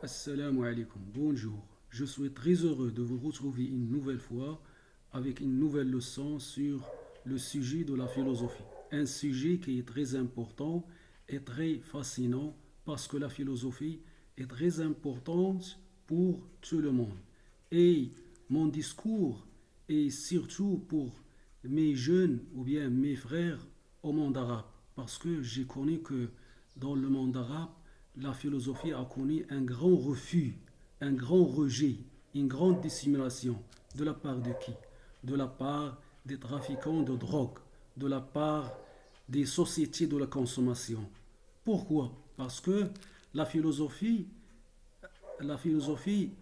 Assalamu alaikum, bonjour. Je suis très heureux de vous retrouver une nouvelle fois avec une nouvelle leçon sur le sujet de la philosophie. Un sujet qui est très important et très fascinant parce que la philosophie est très importante pour tout le monde. Et mon discours est surtout pour mes jeunes ou bien mes frères au monde arabe parce que j'ai connu que dans le monde arabe, la philosophie a connu un grand refus, un grand rejet, une grande dissimulation de la part de qui? De la part des trafiquants de drogue, de la part des sociétés de la consommation. Pourquoi? Parce que la philosophie, la philosophie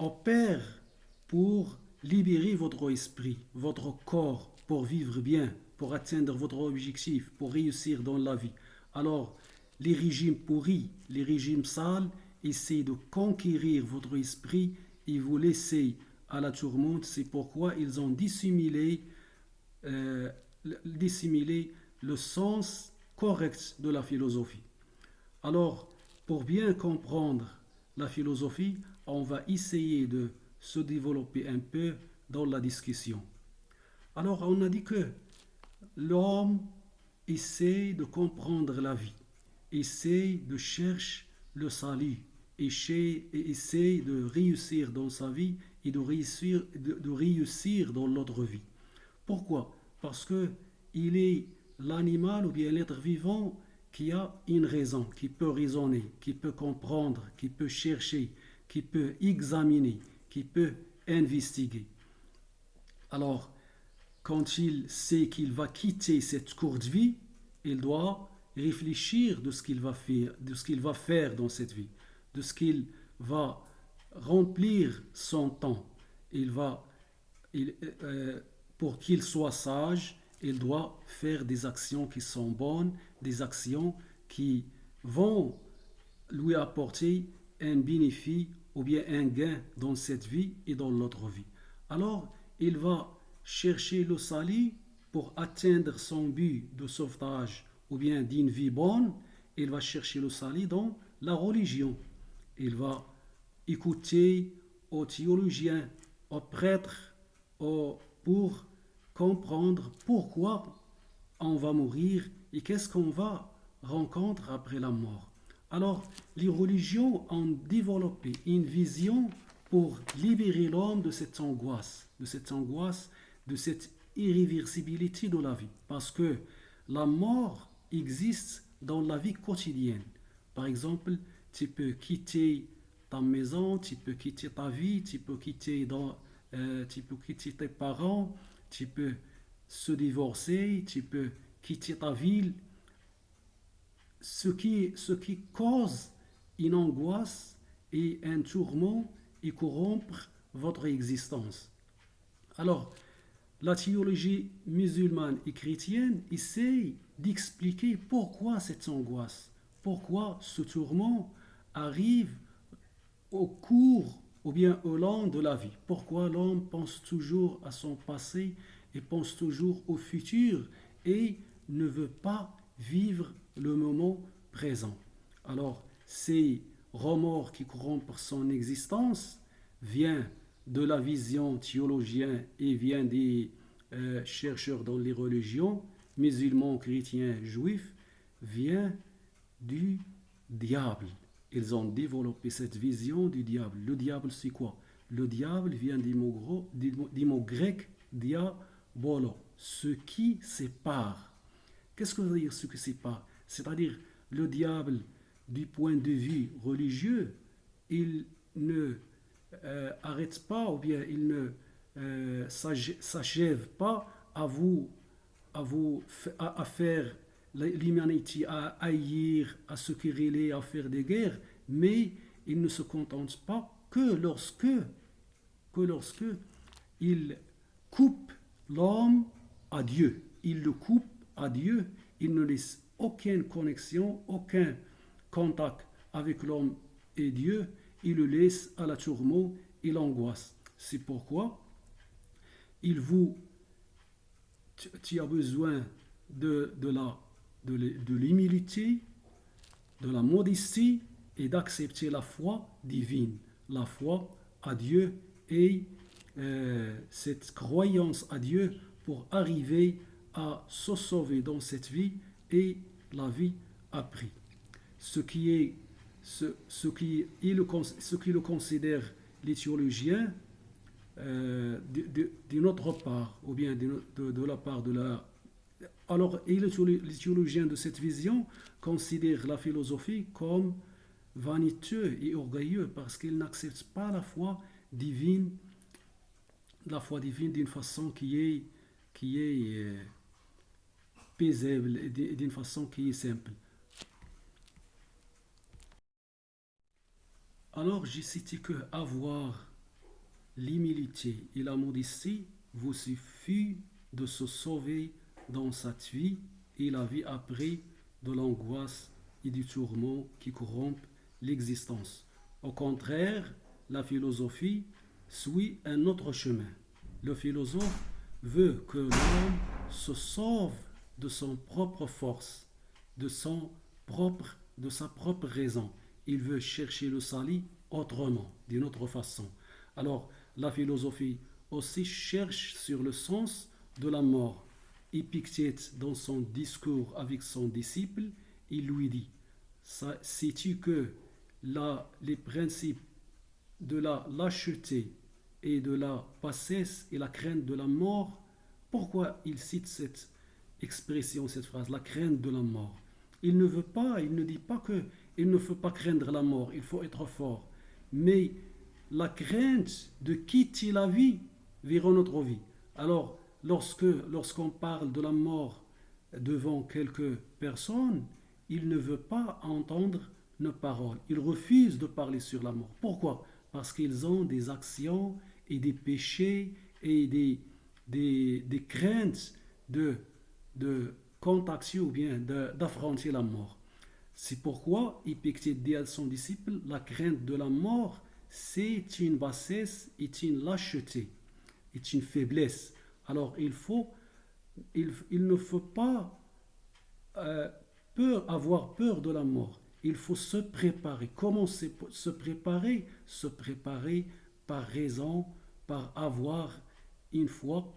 opère pour libérer votre esprit, votre corps, pour vivre bien, pour atteindre votre objectif, pour réussir dans la vie. Alors, les régimes pourris, les régimes sales, essaient de conquérir votre esprit et vous laisser à la tourmente. C'est pourquoi ils ont euh, dissimulé le sens correct de la philosophie. Alors, pour bien comprendre la philosophie, on va essayer de se développer un peu dans la discussion. Alors, on a dit que l'homme essaie de comprendre la vie, essaie de chercher le salut, essaie de réussir dans sa vie et de réussir dans l'autre vie. Pourquoi? Parce que il est l'animal ou bien l'être vivant qui a une raison, qui peut raisonner, qui peut comprendre, qui peut chercher, qui peut examiner, qui peut investiguer. Alors, quand il sait qu'il va quitter cette courte vie, il doit réfléchir de ce qu'il va faire, de ce qu'il va faire dans cette vie, de ce qu'il va remplir son temps. Il va, il, pour qu'il soit sage, il doit faire des actions qui sont bonnes, des actions qui vont lui apporter un bénéfice ou bien un gain dans cette vie et dans l'autre vie. Alors, il va chercher le salut pour atteindre son but de sauvetage ou bien d'une vie bonne. Il va chercher le salut dans la religion. Il va écouter aux théologiens, aux prêtres, pour comprendre pourquoi on va mourir et qu'est-ce qu'on va rencontrer après la mort. Alors, les religions ont développé une vision pour libérer l'homme de cette irréversibilité de la vie. Parce que la mort existe dans la vie quotidienne. Par exemple, tu peux quitter ta maison, tu peux quitter ta vie, tu peux quitter tes parents, tu peux se divorcer, tu peux quitter ta ville, ce qui cause une angoisse et un tourment et corrompre votre existence. Alors, la théologie musulmane et chrétienne essaie d'expliquer pourquoi cette angoisse, pourquoi ce tourment arrive au cours ou bien au long de la vie. Pourquoi l'homme pense toujours à son passé et pense toujours au futur et ne veut pas vivre le moment présent. Alors, ces remords qui corrompent son existence viennent de la vision théologienne et vient des chercheurs dans les religions, musulmans, chrétiens, juifs, vient du diable. Ils ont développé cette vision du diable. Le diable, c'est quoi? Le diable vient du mot grec diabolo, ce qui sépare. Qu'est-ce que veut dire ce qui sépare? C'est-à-dire, le diable, du point de vue religieux, il ne arrête pas ou bien il ne s'achève pas à faire l'humanité, à haïr, à se quereller, à faire des guerres, mais il ne se contente pas que lorsque il coupe l'homme à Dieu. Il le coupe à Dieu, il ne laisse aucune connexion, aucun contact avec l'homme et Dieu, il le laisse à la tourmente et l'angoisse. C'est pourquoi tu as besoin de l'humilité, de la modestie et d'accepter la foi divine, la foi à Dieu et cette croyance à Dieu pour arriver à se sauver dans cette vie et la vie après. Ce qui est ce qui le considèrent les théologiens d'une autre part, ou bien de la part de la... Alors, et les théologiens de cette vision considèrent la philosophie comme vaniteux et orgueilleux parce qu'ils n'acceptent pas la foi divine d'une façon qui est paisible et d'une façon qui est simple. Alors, j'ai cité que avoir l'humilité et la modestie vous suffit de se sauver dans cette vie et la vie après de l'angoisse et du tourment qui corrompent l'existence. Au contraire, la philosophie suit un autre chemin. Le philosophe veut que l'homme se sauve de son propre force, de sa propre raison. Il veut chercher le salut autrement, d'une autre façon. Alors, la philosophie aussi cherche sur le sens de la mort. Épictète, dans son discours avec son disciple, il lui dit, sais-tu que les principes de la lâcheté et de la bassesse et la crainte de la mort, pourquoi il cite cette expression, cette phrase, la crainte de la mort? Il ne dit pas que il ne faut pas craindre la mort, il faut être fort, mais la crainte de quitter la vie vers notre vie. Alors, lorsqu'on parle de la mort devant quelques personnes, il ne veut pas entendre nos paroles. Il refuse de parler sur la mort. Pourquoi? Parce qu'ils ont des actions et des péchés et des craintes de contacter ou bien d'affronter la mort. C'est pourquoi Épictète dit à son disciple, la crainte de la mort, c'est une bassesse, est une lâcheté, est une faiblesse. Alors il ne faut pas avoir peur de la mort. Il faut se préparer. Comment se préparer? Se préparer par raison, par avoir une foi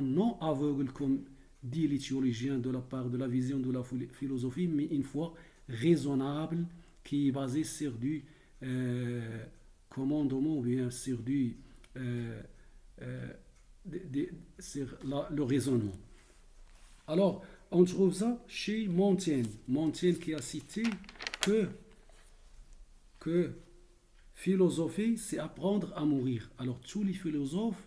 non aveugle, comme dit les théologiens de la part de la vision de la philosophie, mais une foi raisonnable qui est basée sur du commandement ou bien sur sur le raisonnement. Alors, on trouve ça chez Montaigne. Montaigne qui a cité que philosophie, c'est apprendre à mourir. Alors, tous les philosophes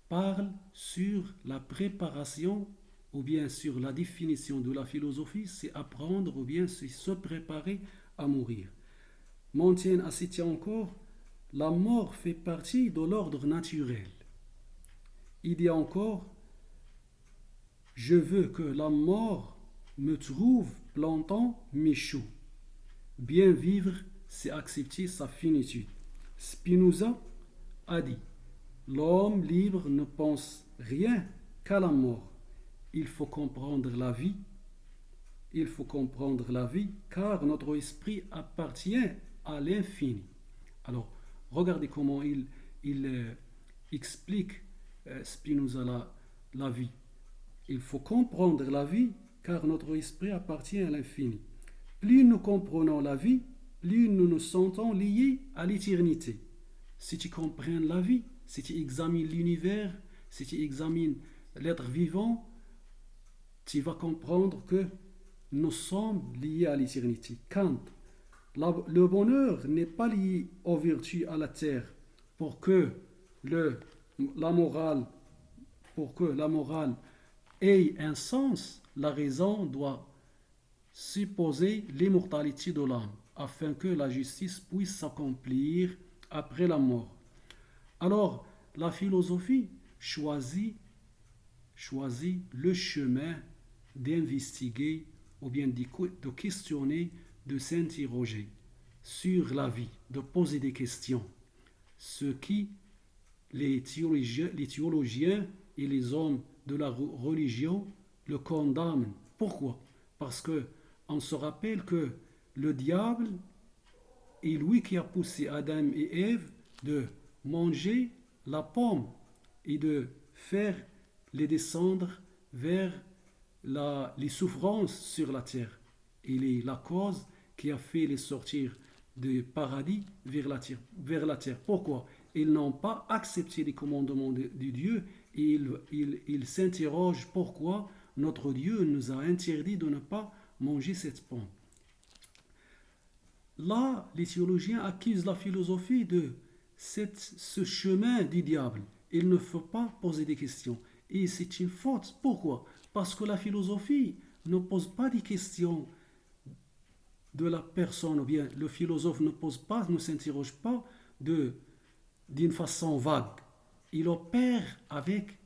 parlent sur la préparation ou bien sur la définition de la philosophie, c'est apprendre ou bien c'est se préparer à mourir. Montaigne a cité encore, la mort fait partie de l'ordre naturel. Il dit encore, je veux que la mort me trouve plantant mes choux. Bien vivre, c'est accepter sa finitude. Spinoza a dit, l'homme libre ne pense rien qu'à la mort. Il faut comprendre la vie. Il faut comprendre la vie car notre esprit appartient à l'infini. Alors, regardez comment il explique Spinoza la vie. Il faut comprendre la vie car notre esprit appartient à l'infini. Plus nous comprenons la vie, plus nous nous sentons liés à l'éternité. Si tu comprends la vie, si tu examines l'univers, si tu examines l'être vivant, tu vas comprendre que nous sommes liés à l'éternité. Kant, le bonheur n'est pas lié aux vertus à la terre pour que la morale ait un sens. La raison doit supposer l'immortalité de l'âme afin que la justice puisse s'accomplir après la mort. Alors, la philosophie choisit le chemin d'investiguer ou bien de questionner, de s'interroger sur la vie, de poser des questions. Ce qui les théologiens et les hommes de la religion le condamnent. Pourquoi? Parce que on se rappelle que le diable et lui qui a poussé Adam et Ève de manger la pomme et de faire les descendre vers les souffrances sur la terre. Il est la cause qui a fait les sortir du paradis vers la terre. Pourquoi? Ils n'ont pas accepté les commandements de Dieu et ils s'interrogent pourquoi notre Dieu nous a interdit de ne pas manger cette pomme. Là, les théologiens accusent la philosophie de ce chemin du diable. Il ne faut pas poser des questions. Et c'est une faute. Pourquoi? Parce que la philosophie ne pose pas des questions de la personne, ou bien le philosophe ne s'interroge pas d'une façon vague. Il opère avec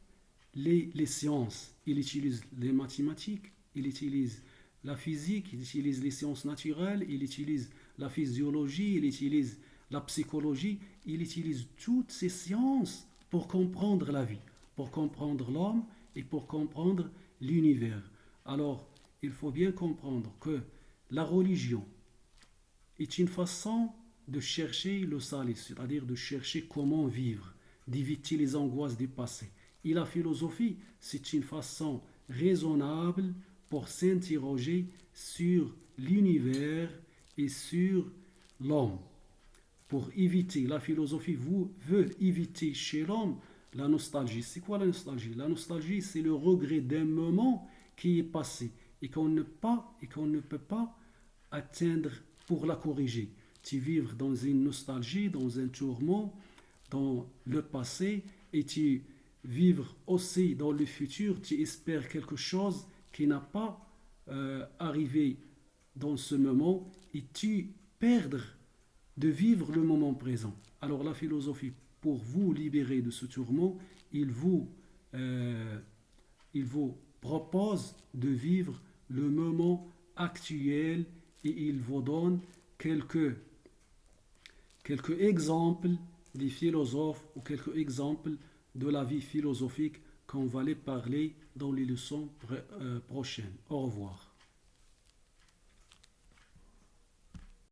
les sciences. Il utilise les mathématiques, il utilise la physique, il utilise les sciences naturelles, il utilise la physiologie, il utilise la psychologie, il utilise toutes ces sciences pour comprendre la vie, pour comprendre l'homme et pour comprendre l'univers. Alors, il faut bien comprendre que la religion est une façon de chercher le salut, c'est-à-dire de chercher comment vivre, d'éviter les angoisses du passé. Et la philosophie, c'est une façon raisonnable pour s'interroger sur l'univers et sur l'homme. Pour éviter, la philosophie veut éviter chez l'homme la nostalgie. C'est quoi la nostalgie? La nostalgie, c'est le regret d'un moment qui est passé et qu'on ne peut pas atteindre pour la corriger. Tu vivre dans une nostalgie, dans un tourment, dans le passé, et tu vivre aussi dans le futur, tu espères quelque chose qui n'a pas arrivé dans ce moment, et tu perdre de vivre le moment présent. Alors la philosophie, pour vous libérer de ce tourment, il vous propose de vivre le moment actuel et il vous donne quelques exemples des philosophes ou quelques exemples de la vie philosophique qu'on va les parler dans les leçons prochaines. Au revoir.